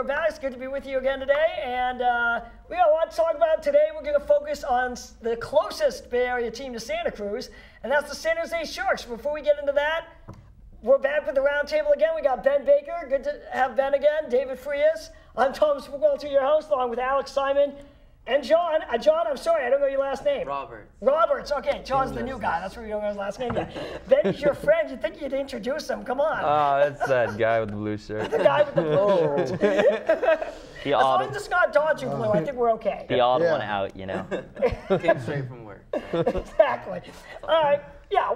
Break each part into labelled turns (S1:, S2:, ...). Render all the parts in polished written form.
S1: we're back. It's good to be with you again today. And we got a lot to talk about today. We're going to focus on the closest Bay Area team to Santa Cruz, and that's the San Jose Sharks. Before we get into that, we're back with the roundtable again. We got Ben Baker. Good to have Ben again. David Frias. I'm Thomas McWalter, your host, along with Alex Simon. And John, I'm sorry, I don't know your last name. Roberts, okay. John's the new guy. That's where we don't know his last name yet. Ben's your friend. You'd think you'd introduce him. Come on.
S2: Oh, that's that guy with the blue shirt.
S1: The guy with the blue shirt. As long as it's not dodgy blue, I think we're okay.
S3: The odd one out, you know.
S4: Came straight from work.
S1: Exactly. All right. Yeah,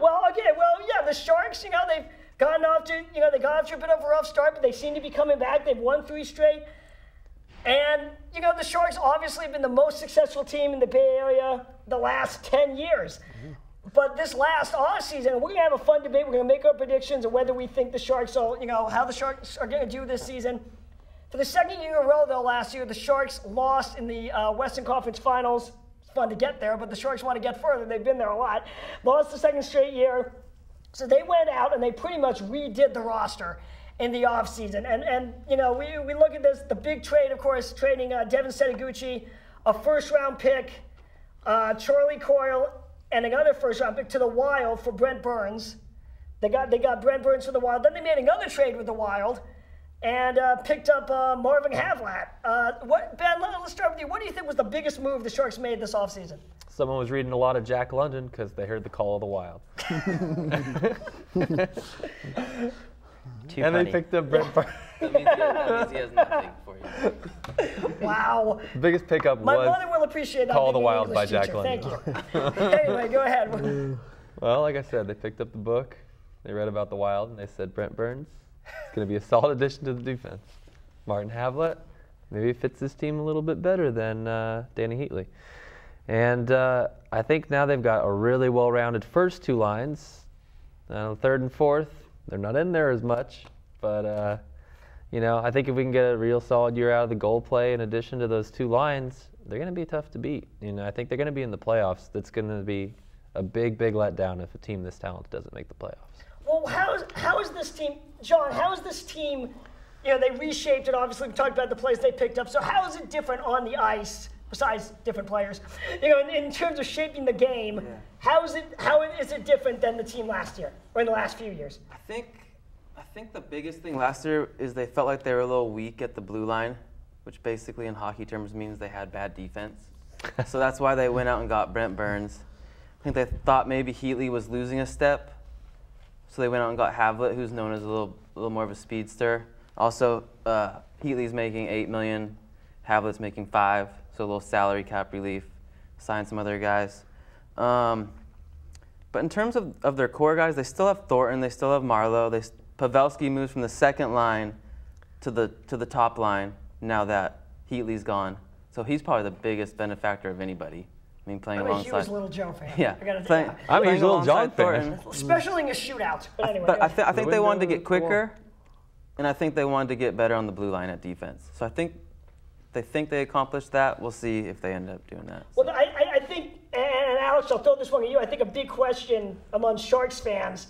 S1: the Sharks, they've gotten off to, they got off to a bit of a rough start, but they seem to be coming back. They've won 3 straight. And, the Sharks obviously have been the most successful team in the Bay Area the last 10 years. But this last offseason, we're going to have a fun debate. We're going to make our predictions of whether we think the Sharks will, how the Sharks are going to do this season. For the second year in a row, though, last year, the Sharks lost in the Western Conference Finals. It's fun to get there, but the Sharks want to get further. They've been there a lot. Lost the second straight year. So they went out and they pretty much redid the roster in the offseason. And we look at this, the big trade, of course, trading Devin Setaguchi, a first-round pick, Charlie Coyle, and another first-round pick to the Wild for Brent Burns. They got Brent Burns for the Wild. Then they made another trade with the Wild and picked up Marvin Havlat. Ben, let's start with you. What do you think was the biggest move the Sharks made this offseason?
S2: Someone was reading a lot of Jack London because they heard the call of the Wild.
S3: And
S2: they picked up Brent Burns.
S4: That means he has nothing for you.
S1: Wow.
S2: The biggest pickup
S1: My
S2: was
S1: mother will appreciate that.
S2: Call of the Wild by Jack
S1: Thank
S2: London.
S1: you. Anyway, go ahead.
S2: Well, like I said, they picked up the book. They read about the Wild, and they said Brent Burns is going to be a solid addition to the defense. Martin Havlat maybe fits this team a little bit better than Danny Heatley. And I think now they've got a really well-rounded first 2 lines. Third and fourth, they're not in there as much. But, I think if we can get a real solid year out of the goal play in addition to those 2 lines, they're going to be tough to beat. I think they're going to be in the playoffs. That's going to be a big, big letdown if a team this talented doesn't make the playoffs.
S1: Well, how is this team, John, how is this team, they reshaped it, obviously. We talked about the players they picked up. So how is it different on the ice, besides different players, in terms of shaping the game? Yeah. How is it different than the team last year or in the last few years?
S4: I think the biggest thing last year is they felt like they were a little weak at the blue line, which basically in hockey terms means they had bad defense. So that's why they went out and got Brent Burns. I think they thought maybe Heatley was losing a step, so they went out and got Havlat, who's known as a little more of a speedster. Also, Heatley's making $8 million, Havlat's making $5 million, so a little salary cap relief. Signed some other guys. But in terms of their core guys, they still have Thornton, they still have Marlowe. Pavelski moves from the second line to the top line now that Heatley's gone. So he's probably the biggest benefactor of anybody. Playing alongside.
S1: I'm a huge Little Joe fan.
S4: Yeah.
S2: I'm a huge Little John fan.
S1: Especially in a shootout. But anyway.
S4: But I think they wanted to get quicker, and I think they wanted to get better on the blue line at defense. So I think they accomplished that. We'll see if they end up doing that.
S1: Well, I think, and Alex, I'll throw this one at you. I think a big question among Sharks fans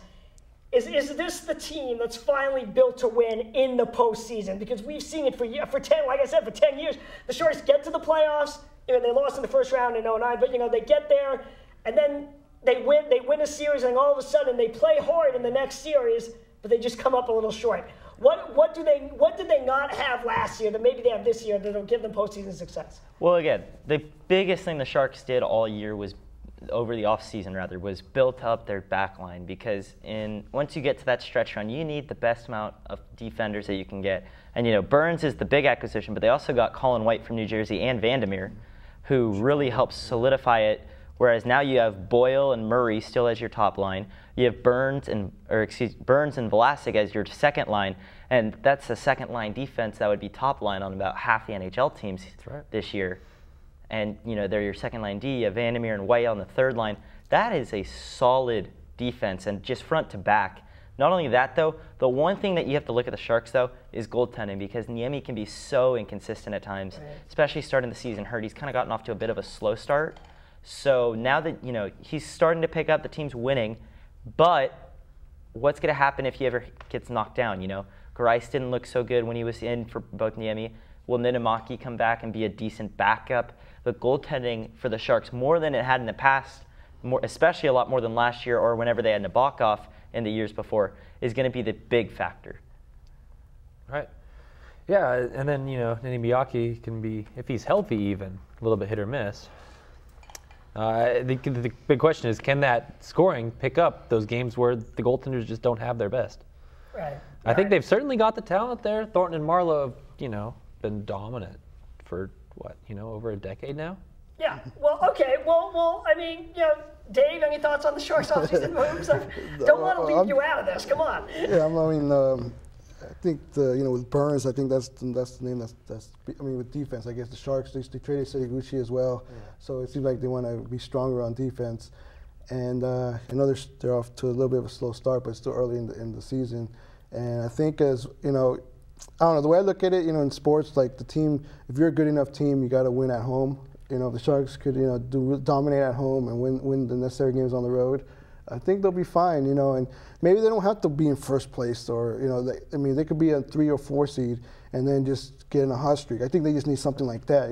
S1: is this the team that's finally built to win in the postseason? Because we've seen it for 10 years. The Sharks get to the playoffs. They lost in the first round in 2009, but they get there, and then they win a series, and all of a sudden they play hard in the next series, but they just come up a little short. What did they not have last year that maybe they have this year that'll give them postseason success?
S3: Well, again, the biggest thing the Sharks did all year was was built up their back line, because once you get to that stretch run, you need the best amount of defenders that you can get. And Burns is the big acquisition, but they also got Colin White from New Jersey and Vandermeer, who really helps solidify it. Whereas now you have Boyle and Murray still as your top line. You have Burns and Vlasic as your second line, and that's a second line defense that would be top line on about half the NHL teams this year. And they're your second line D. You have Vandermeer and White on the third line. That is a solid defense, and just front to back. Not only that, though, the one thing that you have to look at the Sharks, though, is goaltending, because Niemi can be so inconsistent at times, especially starting the season hurt. He's kind of gotten off to a bit of a slow start. So now that, he's starting to pick up, the team's winning, but what's going to happen if he ever gets knocked down, Grice didn't look so good when he was in for both Niemi. Will Niittymaki come back and be a decent backup? The goaltending for the Sharks, more than it had in the past, especially a lot more than last year or whenever they had Nabokov in the years before, is going to be the big factor.
S2: Right. Yeah, and then, Niittymaki can be, if he's healthy even, a little bit hit or miss. The big question is, can that scoring pick up those games where the goaltenders just don't have their best?
S1: Right.
S2: I think they've certainly got the talent there. Thornton and Marlowe have, been dominant for, over a decade now?
S1: Yeah. Well, okay. Well, I mean, Dave, any thoughts on the Sharks offseason moves? I don't want to leave you out of this. Come on.
S5: Yeah, I think with Burns, I think that's the name that's. I mean, with defense, I guess the Sharks they traded Setoguchi as well, so it seems like they want to be stronger on defense. And I know they're off to a little bit of a slow start, but it's still early in the season. And I think I don't know, the way I look at it, in sports, like the team, if you're a good enough team, you got to win at home. If the Sharks could, dominate at home and win the necessary games on the road, I think they'll be fine, and maybe they don't have to be in first place or, they could be a 3 or 4 seed and then just get in a hot streak. I think they just need something like that.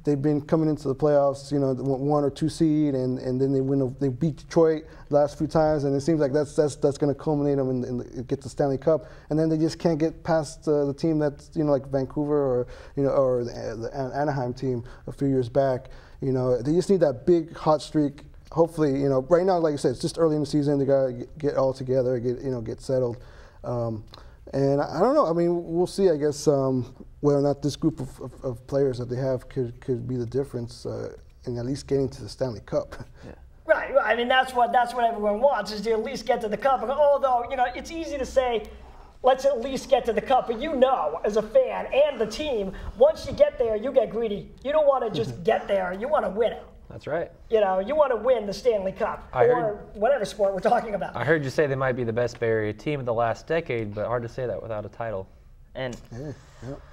S5: They've been coming into the playoffs, 1 or 2 seed, and then they beat Detroit the last few times, and it seems like that's going to culminate them and get the Stanley Cup, and then they just can't get past the team that's like Vancouver or the Anaheim team a few years back. They just need that big hot streak. Hopefully, right now, like I said, it's just early in the season. They gotta get all together, get settled. And I don't know. I mean, we'll see. I guess whether or not this group of players that they have could be the difference in at least getting to the Stanley Cup.
S1: Yeah. Right. I mean, that's what everyone wants, is to at least get to the Cup. Although it's easy to say, let's at least get to the Cup. But as a fan and the team, once you get there, you get greedy. You don't want to just get there. You want to win it.
S2: That's right.
S1: You want to win the Stanley Cup or whatever sport we're talking about.
S2: I heard you say they might be the best Bay Area team of the last decade, but hard to say that without a title.
S3: And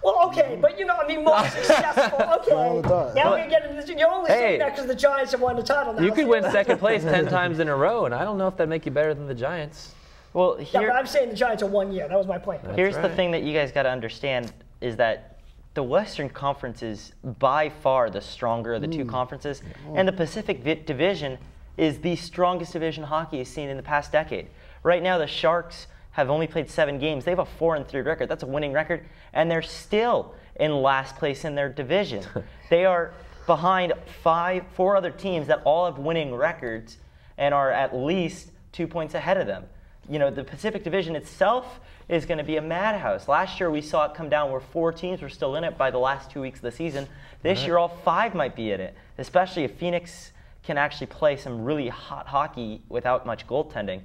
S1: well, okay, but most successful. Okay, now we're getting this. You're only saying that because the Giants have won the title now.
S2: You could win second place 10 times in a row, and I don't know if that'd make you better than the Giants.
S3: Well,
S1: but I'm saying the Giants are 1 year. That was my point.
S3: Here's the thing that you guys got to understand is that the Western Conference is by far the stronger of the two conferences, and the Pacific Division is the strongest division hockey has seen in the past decade. Right now, the Sharks have only played 7 games. They have a 4-3 record. That's a winning record, and they're still in last place in their division. They are behind 4 other teams that all have winning records and are at least 2 points ahead of them. The Pacific Division itself is going to be a madhouse. Last year we saw it come down where 4 teams were still in it by the last 2 weeks of the season. This year all 5 might be in it, especially if Phoenix can actually play some really hot hockey without much goaltending.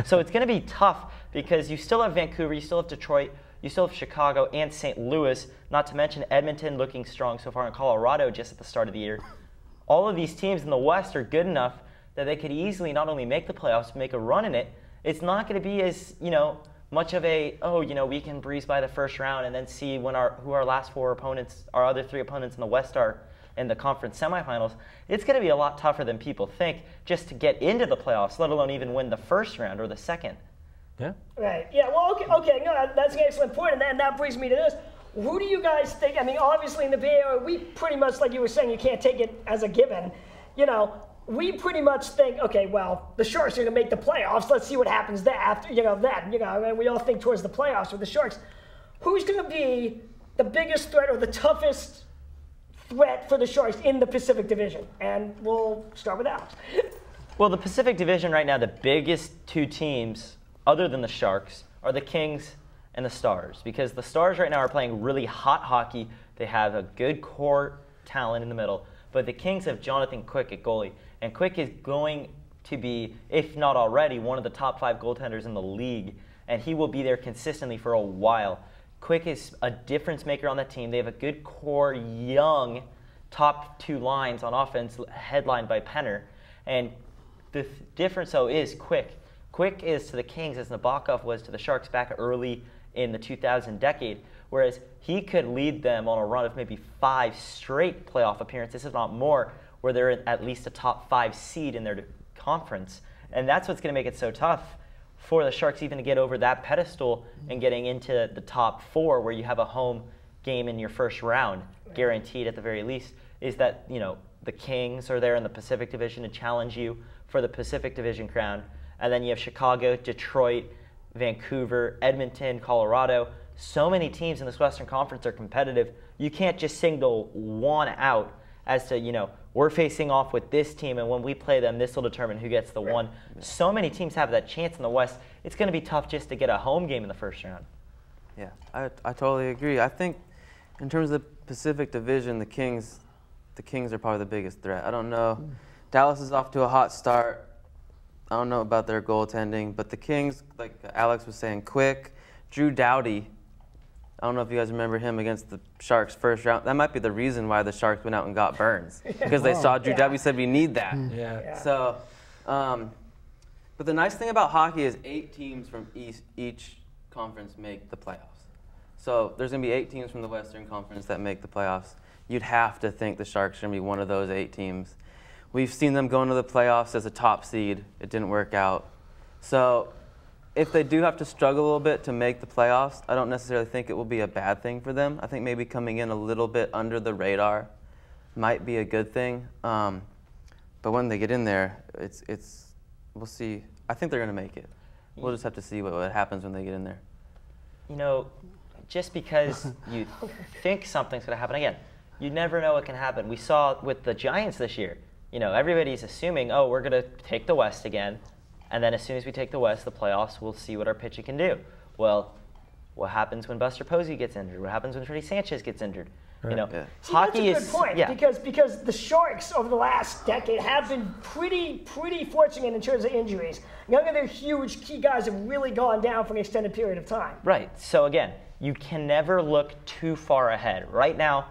S3: So it's going to be tough because you still have Vancouver, you still have Detroit, you still have Chicago and St. Louis, not to mention Edmonton looking strong so far in Colorado just at the start of the year. All of these teams in the West are good enough that they could easily not only make the playoffs, make a run in it. It's not going to be as, much of a, we can breeze by the first round and then see who our last 4 opponents, our other 3 opponents in the West are in the conference semifinals. It's going to be a lot tougher than people think just to get into the playoffs, let alone even win the first round or the second.
S2: Yeah.
S1: Right. Yeah. Well, okay. No, that's an excellent point, and that brings me to this. Who do you guys think? I mean, obviously in the Bay Area, we pretty much, like you were saying, you can't take it as a given. We pretty much think, okay, well, the Sharks are going to make the playoffs. Let's see what happens there after, and we all think towards the playoffs with the Sharks. Who's going to be the biggest threat or the toughest threat for the Sharks in the Pacific Division? And we'll start with Alex.
S3: Well, the Pacific Division right now, the biggest 2 teams, other than the Sharks, are the Kings and the Stars. Because the Stars right now are playing really hot hockey. They have a good core talent in the middle. But the Kings have Jonathan Quick at goalie. And Quick is going to be, if not already, one of the top 5 goaltenders in the league. And he will be there consistently for a while. Quick is a difference maker on that team. They have a good core, young, top 2 lines on offense, headlined by Penner. And the difference, though, is Quick. Quick is to the Kings as Nabokov was to the Sharks back early in the 2000 decade. Whereas he could lead them on a run of maybe 5 straight playoff appearances, if not more, where they're at least a top 5 seed in their conference. And that's what's going to make it so tough for the Sharks even to get over that pedestal and getting into the top 4 where you have a home game in your first round, guaranteed at the very least, is that, you know, the Kings are there in the Pacific Division to challenge you for the Pacific Division crown. And then you have Chicago, Detroit, Vancouver, Edmonton, Colorado. So many teams in this Western Conference are competitive. You can't just single one out as to, you know, we're facing off with this team, and when we play them, this will determine who gets the one. So many teams have that chance in the West. It's going to be tough just to get a home game in the first round.
S4: Yeah, I totally agree. I think in terms of the Pacific Division, the Kings are probably the biggest threat. I don't know. Dallas is off to a hot start. I don't know about their goaltending, but the Kings, like Alex was saying, quick. Drew Doughty, I don't know if you guys remember him against the Sharks first round. That might be the reason why the Sharks went out and got Burns, because they saw Drew Doughty, said we need that.
S2: Yeah.
S4: So, but the nice thing about hockey is 8 teams from each conference make the playoffs. So there's going to be 8 teams from the Western Conference that make the playoffs. You'd have to think the Sharks are going to be one of those 8 teams. We've seen them go into the playoffs as a top seed. It didn't work out. So if they do have to struggle a little bit to make the playoffs, I don't necessarily think it will be a bad thing for them. I think maybe coming in a little bit under the radar might be a good thing. But when they get in there, we'll see. I think they're going to make it. We'll just have to see what happens when they get in there.
S3: You know, just because you think something's going to happen, again, you never know what can happen. We saw with the Giants this year. You know, everybody's assuming, oh, we're going to take the West again. And then as soon as we take the West, the playoffs, we'll see what our pitching can do. Well, what happens when Buster Posey gets injured? What happens when Freddie Sanchez gets injured?
S2: Right.
S3: You know,
S1: See,
S3: hockey
S1: that's a good point, because the Sharks over the last decade have been pretty fortunate in terms of injuries. None of their huge key guys have really gone down for an extended period of time.
S3: Right. So again, you can never look too far ahead. Right now,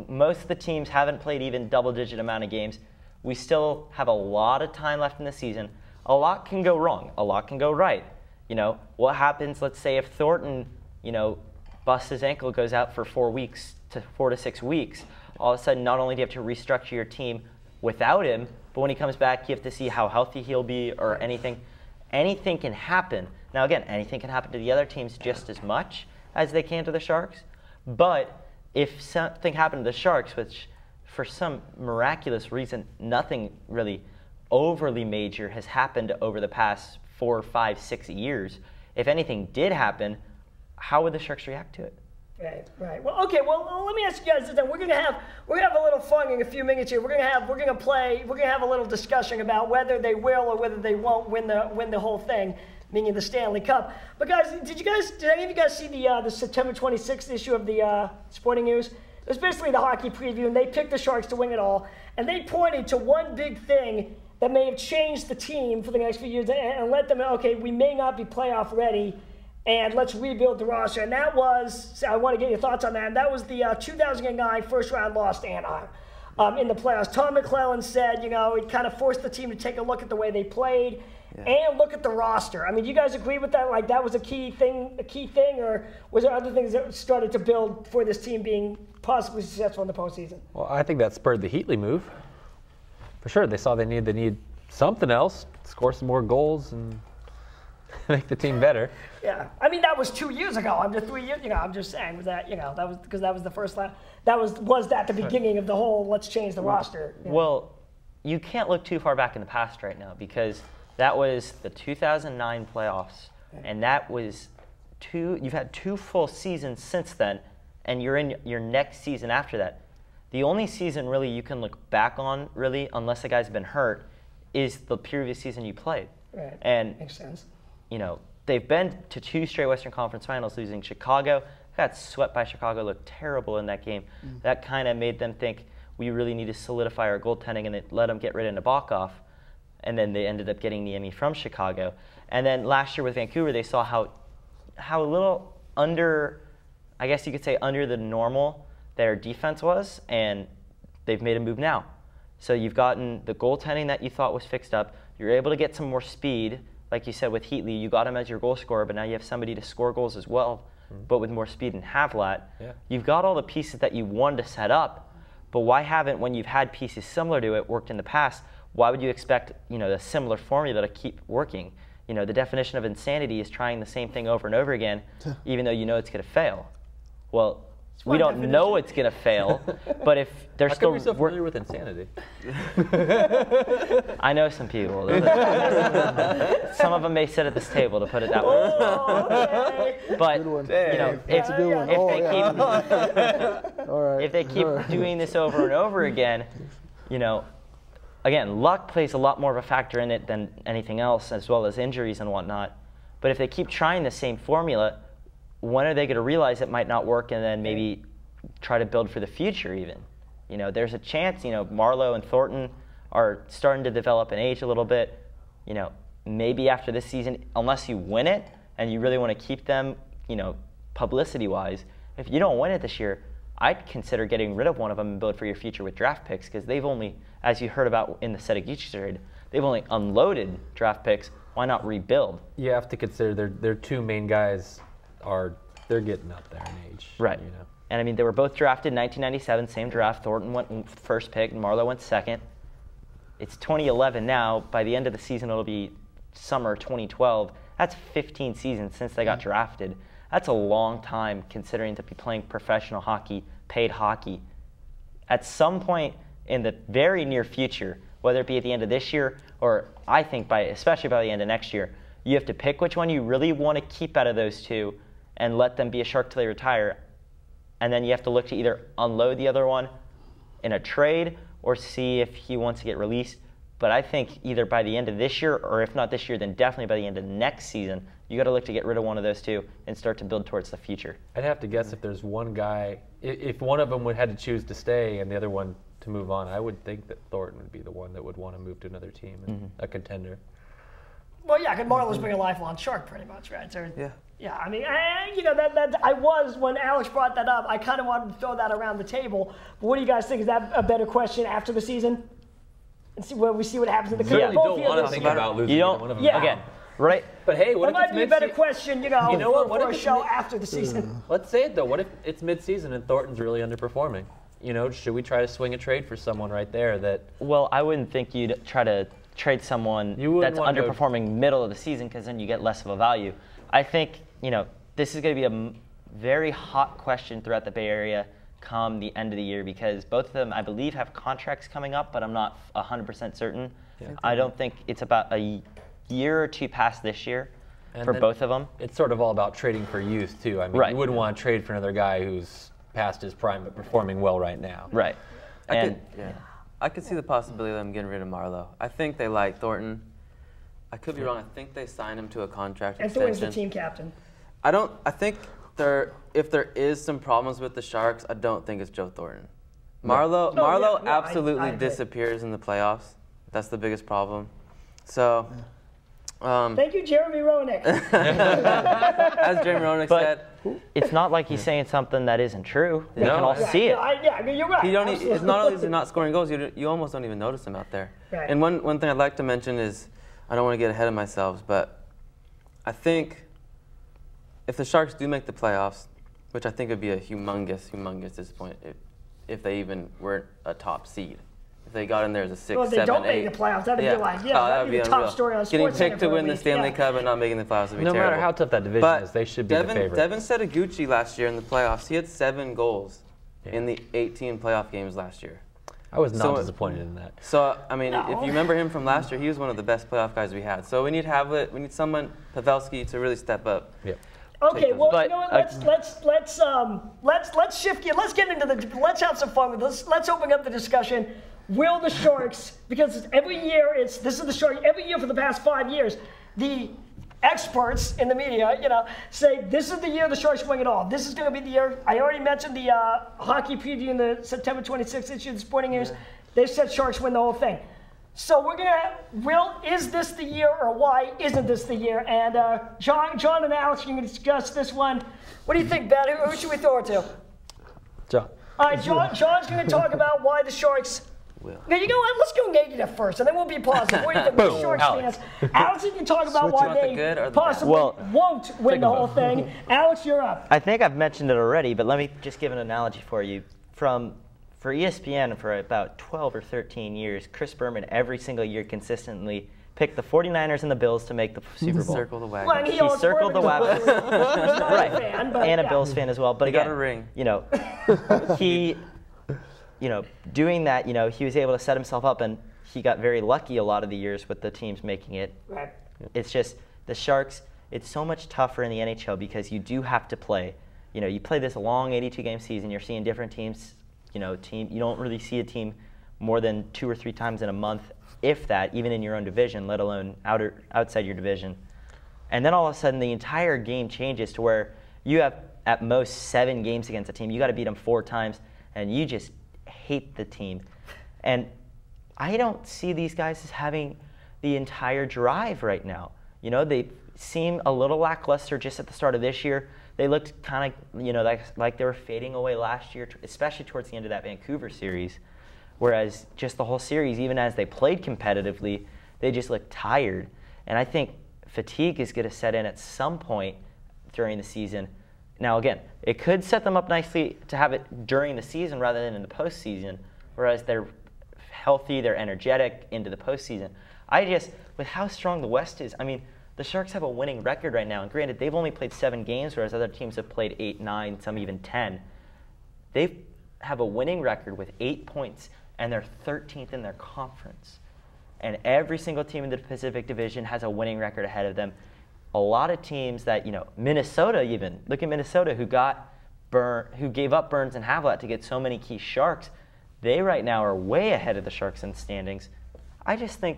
S3: most of the teams haven't played even double-digit amount of games. We still have a lot of time left in the season. A lot can go wrong. A lot can go right. You know, what happens, let's say, if Thornton, you know, busts his ankle, goes out for 4 to 6 weeks, all of a sudden not only do you have to restructure your team without him, but when he comes back, you have to see how healthy he'll be or anything. Anything can happen. Now, again, anything can happen to the other teams just as much as they can to the Sharks. But if something happened to the Sharks, which for some miraculous reason, nothing really overly major has happened over the past 4, 5, 6 years. If anything did happen, how would the Sharks react to it?
S1: Right. Well, okay. Well, let me ask you guys this. Then we're gonna have a little fun in a few minutes here. We're gonna have a little discussion about whether they will or whether they won't win the whole thing, meaning the Stanley Cup. But guys, did any of you guys see the September 26th issue of the Sporting News? It was basically the hockey preview, and they picked the Sharks to win it all. And they pointed to one big thing that may have changed the team for the next few years and let them know, okay, we may not be playoff ready, and let's rebuild the roster. And that was, I want to get your thoughts on that, and that was the 2009 first-round loss to Anaheim in the playoffs. Tom McClellan said, you know, it kind of forced the team to take a look at the way they played and look at the roster. I mean, do you guys agree with that? Like, that was a key thing, or was there other things that started to build for this team being possibly successful in the postseason?
S2: Well, I think that spurred the Heatley move. For sure, they saw they need something else, score some more goals and make the team better.
S1: Yeah, I mean that was 2 years ago. I'm just 3 years. You know, I'm just saying was that that was because that was the first that was that the beginning of the whole let's change the roster. You know?
S3: Well, you can't look too far back in the past right now because that was the 2009 playoffs, and that was you've had 2 full seasons since then, and you're in your next season after that. The only season really you can look back on, really, unless the guy's been hurt, is the previous season you played.
S1: Right.
S3: And
S1: makes sense.
S3: You know, they've been to 2 straight Western Conference Finals, losing Chicago. Got swept by Chicago, looked terrible in that game. That kind of made them think we really need to solidify our goaltending, and it let them get rid of Nabokov. And then they ended up getting Niemi from Chicago. And then last year with Vancouver, they saw how little under, I guess you could say, under the normal their defense was, and they've made a move now. So you've gotten the goaltending that you thought was fixed up. You're able to get some more speed. Like you said with Heatley, you got him as your goal scorer, but now you have somebody to score goals as well, but with more speed than Havlat.
S2: Yeah.
S3: You've got all the pieces that you wanted to set up, but why haven't, when you've had pieces similar to it worked in the past, why would you expect, you know, the similar formula to keep working? You know, the definition of insanity is trying the same thing over and over again, even though you know it's going to fail. Well, We don't know it's going to fail, but if they're
S2: How
S3: still
S2: come you're so familiar with insanity?
S3: I know some people. Some of them may sit at this table, to put it that way.
S1: Oh, okay.
S3: But
S5: Good one.
S3: you know,
S5: That's a good one.
S3: if
S5: Oh,
S3: they
S5: yeah. All right.
S3: if they keep
S5: All right.
S3: doing this over and over again, you know, again, luck plays a lot more of a factor in it than anything else, as well as injuries and whatnot. But if they keep trying the same formula, when are they going to realize it might not work and then maybe try to build for the future even? You know, there's a chance, you know, Marlowe and Thornton are starting to develop and age a little bit. You know, maybe after this season, unless you win it and you really want to keep them, you know, publicity-wise, if you don't win it this year, I'd consider getting rid of one of them and build for your future with draft picks, because they've only, as you heard about in the Setaguchi trade, they've only unloaded draft picks. Why not rebuild?
S2: You have to consider their two main guys they're getting up there in age.
S3: Right.
S2: You know.
S3: And I mean, they were both drafted in 1997, same draft. Thornton went first pick and Marlowe went second. It's 2011 now. By the end of the season, it'll be summer 2012. That's 15 seasons since they got drafted. That's a long time considering to be playing professional hockey, paid hockey. At some point in the very near future, whether it be at the end of this year or I think especially by the end of next year, you have to pick which one you really want to keep out of those two and let them be a Shark till they retire. And then you have to look to either unload the other one in a trade or see if he wants to get released. But I think either by the end of this year, or if not this year, then definitely by the end of next season, you got to look to get rid of one of those two and start to build towards the future.
S2: I'd have to guess if there's one guy, if one of them had to choose to stay and the other one to move on, I would think that Thornton would be the one that would want to move to another team and a contender.
S1: Well, yeah, because Marlowe's being a lifelong Shark pretty much, right? So,
S4: Yeah.
S1: Yeah, I mean, you know, I was, when Alex brought that up, I kind of wanted to throw that around the table. But what do you guys think? Is that a better question after the season? And see what happens in the
S2: Certainly
S1: both
S2: don't
S1: fields.
S2: want to think about losing
S3: You
S2: either
S3: don't,
S2: one of them.
S1: Yeah.
S3: again, right?
S2: But hey, what
S1: That
S2: if
S1: might
S2: it's
S1: be a better
S2: mid-season?
S1: question, you know,
S2: You know what? What
S1: for
S2: if
S1: a
S2: it's
S1: show
S2: mid-
S1: after the season.
S2: Let's say it though. What if it's mid-season and Thornton's really underperforming? You know, should we try to swing a trade for someone right there that?
S3: Well, I wouldn't think you'd try to trade someone
S2: You wouldn't
S3: that's
S2: want to go-
S3: underperforming middle of the season, because then you get less of a value. I think, you know, this is going to be a very hot question throughout the Bay Area come the end of the year, because both of them, I believe, have contracts coming up, but I'm not 100% certain.
S2: Yeah.
S3: I don't think it's about a year or two past this year
S2: And
S3: for
S2: then
S3: both of them.
S2: It's sort of all about trading for youth too. I mean,
S3: Right.
S2: you wouldn't want to trade for another guy who's past his prime but performing well right now.
S3: Right.
S4: I could see the possibility of them getting rid of Marlowe. I think they like Thornton. I could be wrong. I think they signed him to a contract
S1: And
S4: extension.
S1: Thornton's the team captain.
S4: I think if there is some problems with the Sharks, I don't think it's Joe Thornton. Marlowe
S1: No,
S4: Marlowe
S1: yeah, no, I
S4: absolutely
S1: agree.
S4: disappears in the playoffs. That's the biggest problem. So,
S1: Thank you, Jeremy Roenick.
S4: as Jeremy Roenick said,
S3: It's not like he's saying something that isn't true. We
S2: No,
S3: can all
S2: yeah.
S3: see it.
S1: I mean, you're right.
S4: it's
S1: absolutely.
S4: not only is he not scoring goals, you almost don't even notice him out there.
S1: Right.
S4: And one thing I'd like to mention is, I don't want to get ahead of myself, but I think if the Sharks do make the playoffs, which I think would be a humongous disappointment if they even were a top seed. If they got in there as a 6,
S1: Well, if they
S4: 7,
S1: don't
S4: 8.
S1: make the playoffs, that'd be like,
S4: Oh,
S1: that'd be the top
S4: unreal.
S1: story on
S4: Getting
S1: SportsCenter
S4: picked to
S1: for a
S4: win the
S1: week,
S4: Stanley
S1: yeah.
S4: Cup and not making the playoffs would be
S2: No
S4: terrible.
S2: matter how tough that division
S4: But
S2: is, they should be the favorite.
S4: Devin Setaguchi last year in the playoffs, he had 7 goals
S2: Yeah.
S4: in the 18 playoff games last year.
S2: I was not
S4: So-
S2: disappointed in that.
S4: So, I mean,
S1: No.
S4: if you remember him from last year, he was one of the best playoff guys we had. So we need Havlet, we need someone, Pavelski, to really step up.
S2: Yeah.
S1: Okay, well,
S3: But,
S1: you know what? Let's shift gears. Let's get into let's have some fun with this. Let's open up the discussion. Will the Sharks? Because every year this is the Sharks. Every year for the past 5 years, the experts in the media, you know, say this is the year the Sharks win it all. This is going to be the year. I already mentioned the hockey preview in the September 26th issue of the Sporting News. They said Sharks win the whole thing. So we're gonna. Is this the year, or why isn't this the year? And John and Alex are gonna discuss this one. What do you think, Ben? Who should we throw it to?
S2: John.
S1: All right, John's gonna talk about why the Sharks.
S4: Will.
S1: Now, you know what? Let's go negative first, and then we'll be positive. What do you think,
S2: Boom,
S1: the Sharks
S2: Alex.
S1: fans? Alex, you can talk about
S4: Switch
S1: why
S4: out the
S1: they
S4: good or the bad.
S1: possibly
S3: Well,
S1: won't win
S2: think
S1: the
S2: about
S1: whole
S2: it.
S1: thing. Alex, you're up.
S3: I think I've mentioned it already, but let me just give an analogy for you. For ESPN for about 12 or 13 years, Chris Berman every single year consistently picked the 49ers and the Bills to make the Super Bowl.
S4: Circle the wagon.
S1: Well, and
S3: He circled the wagon.
S1: right.
S3: Fan, and a Bills fan as well. But
S4: He
S3: again,
S4: got a ring.
S3: you know, he, you know, doing that, you know, he was able to set himself up, and he got very lucky a lot of the years with the teams making it.
S1: Right.
S3: It's just the Sharks. It's so much tougher in the NHL because you do have to play. You know, you play this long 82-game season. You're seeing different teams. You know, you don't really see a team more than 2 or 3 times in a month, if that, even in your own division, let alone outside your division. And then all of a sudden, the entire game changes to where you have at most 7 games against a team. You got to beat them 4 times, and you just hate the team. And I don't see these guys as having the entire drive right now. You know, they seem a little lackluster just at the start of this year. They looked kind of, you know, like they were fading away last year, especially towards the end of that Vancouver series. Whereas just the whole series, even as they played competitively, they just looked tired. And I think fatigue is going to set in at some point during the season. Now, again, it could set them up nicely to have it during the season rather than in the postseason, whereas they're healthy, they're energetic into the postseason. With how strong the West is, I mean, the Sharks have a winning record right now, and granted, they've only played 7 games, whereas other teams have played 8, 9, some even 10. They have a winning record with 8 points, and they're 13th in their conference. And every single team in the Pacific Division has a winning record ahead of them. A lot of teams that, you know, Minnesota even, look at Minnesota, who gave up Burns and Havlat to get so many key Sharks. They right now are way ahead of the Sharks in the standings. I just think,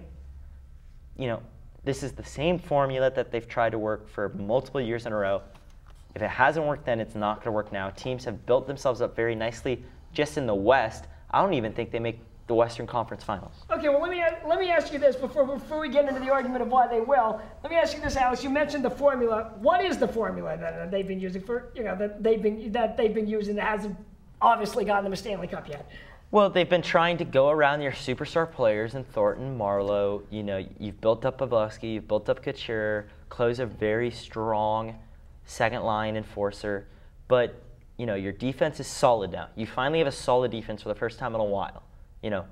S3: you know, this is the same formula that they've tried to work for multiple years in a row. If it hasn't worked then, it's not going to work now. Teams have built themselves up very nicely just in the West. I don't even think they make the Western Conference Finals.
S1: Okay, well, let me ask you this before we get into the argument of why they will. Let me ask you this, Alex. You mentioned the formula. What is the formula that they've been using that they've been using that hasn't obviously gotten them a Stanley Cup yet?
S3: Well, they've been trying to go around your superstar players in Thornton, Marleau. You know, you've built up Pavelski, you've built up Couture, close a very strong second-line enforcer. But, you know, your defense is solid now. You finally have a solid defense for the first time in a while. You know,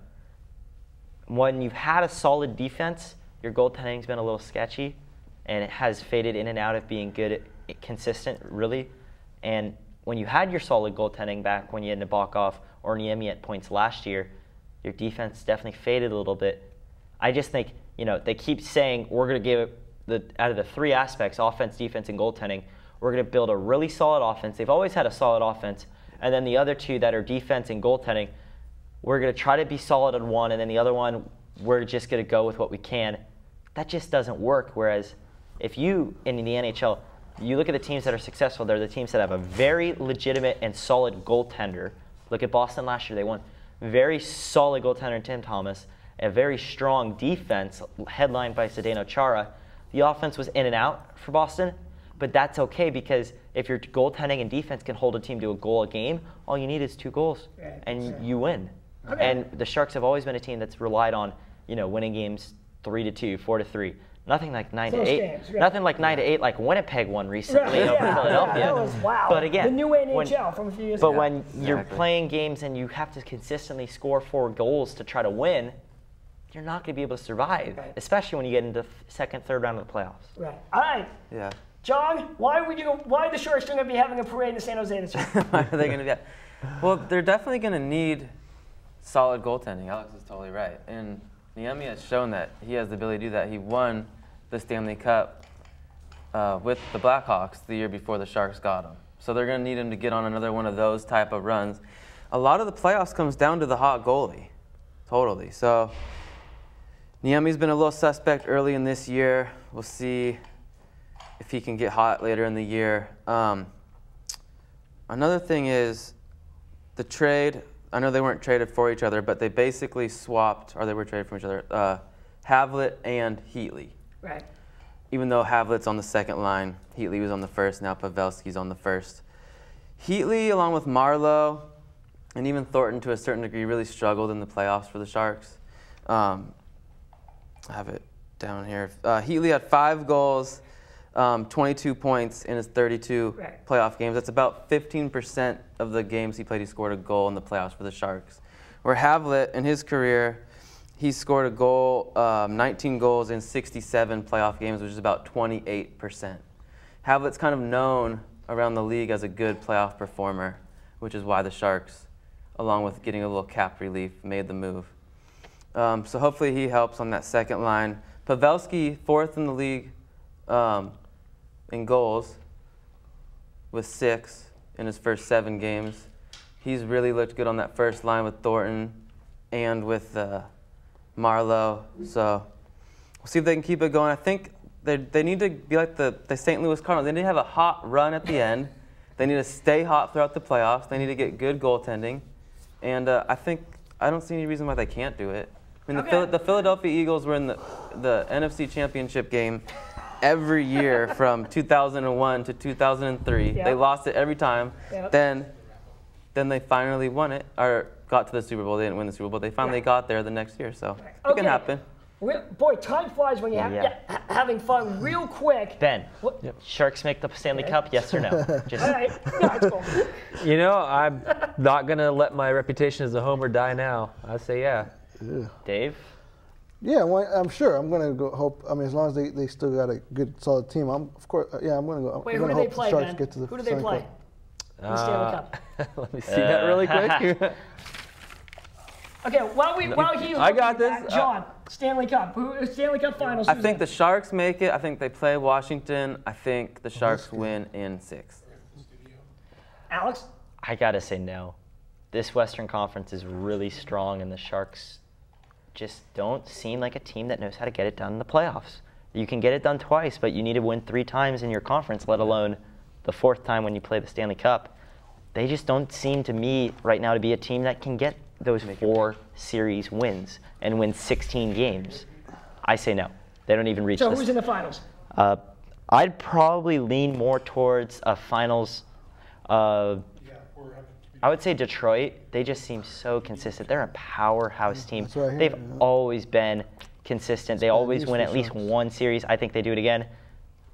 S3: when you've had a solid defense, your goaltending's been a little sketchy, and it has faded in and out of being good, consistent, really. And when you had your solid goaltending back when you had Nabokov or Niemi at points last year, your defense definitely faded a little bit. I just think, you know, they keep saying we're going to give out of the 3 aspects, offense, defense, and goaltending, we're going to build a really solid offense. They've always had a solid offense. And then the other 2 that are defense and goaltending, we're going to try to be solid on one, and then the other one, we're just going to go with what we can. That just doesn't work. Whereas if you, in the NHL, you look at the teams that are successful, they're the teams that have a very legitimate and solid goaltender. Look at Boston last year. They won very solid goaltender in Tim Thomas, a very strong defense headlined by Zdeno Chara. The offense was in and out for Boston, but that's okay because if your goaltending and defense can hold a team to a goal a game, all you need is 2 goals, and you win. Okay. And the Sharks have always been a team that's relied on, you know, winning games 3-2, 4-3. Nothing like 9-8.
S1: Games, right.
S3: Nothing like 9-8 like Winnipeg won recently over Philadelphia.
S1: That was, wow.
S3: But again,
S1: the new NHL from a few years
S3: ago.
S1: But
S3: when you're playing games and you have to consistently score 4 goals to try to win, you're not going to be able to survive, especially when you get into second, third round of the playoffs.
S1: Right. All right.
S4: Yeah.
S1: John, why are the Sharks going to be having a parade in San Jose this year?
S4: Why are they going to do that? Well, they're definitely going to need solid goaltending. Alex is totally right. And Niemi has shown that he has the ability to do that. He won the Stanley Cup with the Blackhawks the year before the Sharks got him. So they're going to need him to get on another one of those type of runs. A lot of the playoffs comes down to the hot goalie, totally. So Niemi's been a little suspect early in this year. We'll see if he can get hot later in the year. Another thing is the trade. I know they weren't traded for each other, but they basically swapped, or they were traded from each other, Havlat and Heatley.
S1: Right.
S4: Even though Havlet's on the second line, Heatley was on the first, now Pavelski's on the first. Heatley, along with Marleau, and even Thornton to a certain degree, really struggled in the playoffs for the Sharks. I have it down here. Heatley had 5 goals, 22 points in his 32 playoff games. That's about 15% of the games he played, he scored a goal in the playoffs for the Sharks. Where Havlat, in his career, he scored a goal, 19 goals in 67 playoff games, which is about 28%. Havlet's kind of known around the league as a good playoff performer, which is why the Sharks, along with getting a little cap relief, made the move. So hopefully he helps on that second line. Pavelski, 4th in the league in goals with 6 in his first 7 games. He's really looked good on that first line with Thornton and with Marlowe. So we'll see if they can keep it going. I think they need to be like the St. Louis Cardinals. They need to have a hot run at the end. They need to stay hot throughout the playoffs. They need to get good goaltending. And I don't see any reason why they can't do it. I mean, the Philadelphia Eagles were in the NFC Championship game every year from 2001 to 2003.
S1: Yep.
S4: They lost it every time.
S1: Yep.
S4: Then they finally won it, or got to the Super Bowl. They didn't win the Super Bowl. They finally got there the next year, so it can happen.
S1: Boy, time flies when you're having fun. Real quick.
S3: Ben, Sharks make the Stanley Cup, yes or no? Just
S1: All right. No, it's cool.
S2: You know, I'm not going to let my reputation as a homer die now. I say yeah.
S3: Dave?
S5: Yeah, well, I'm sure. I'm going to go hope. I mean, as long as they still got a good, solid team, I'm going to go.
S1: Wait,
S5: I'm
S1: who do
S5: gonna
S1: they
S5: hope
S1: play,
S5: the Sharks
S1: Ben?
S5: get to the
S1: Who do they
S5: Stanley
S1: play?
S5: Cup.
S1: In the Stanley Cup.
S2: Let me see that really quick.
S1: Okay, while he
S2: I got this.
S1: John, Stanley Cup. Stanley Cup Finals.
S4: I think the Sharks make it. I think they play Washington. I think the Sharks win in 6.
S1: Alex?
S3: I got to say no. This Western Conference is really strong, and the Sharks just don't seem like a team that knows how to get it done in the playoffs. You can get it done twice, but you need to win 3 times in your conference, let alone the 4th time when you play the Stanley Cup. They just don't seem to me right now to be a team that can get those 4 series wins and win 16 games. I say no. They don't even reach
S1: So
S3: this.
S1: who's in the finals?
S3: I'd probably lean more towards a finals. I would say Detroit. They just seem so consistent. They're a powerhouse team.
S5: That's what I hear,
S3: They've
S5: yeah.
S3: always been consistent. They always win at least one series. I think they do it again.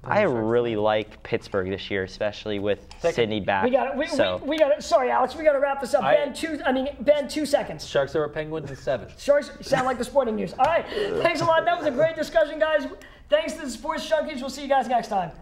S3: I really like Pittsburgh this year, especially with Sidney back.
S1: We got it. We got it. Sorry, Alex. We got to wrap this up. Ben, 2 seconds.
S2: Sharks over Penguins in 7.
S1: Sharks sound like the sporting news. All right. Thanks a lot. That was a great discussion, guys. Thanks to the Sports Junkies. We'll see you guys next time.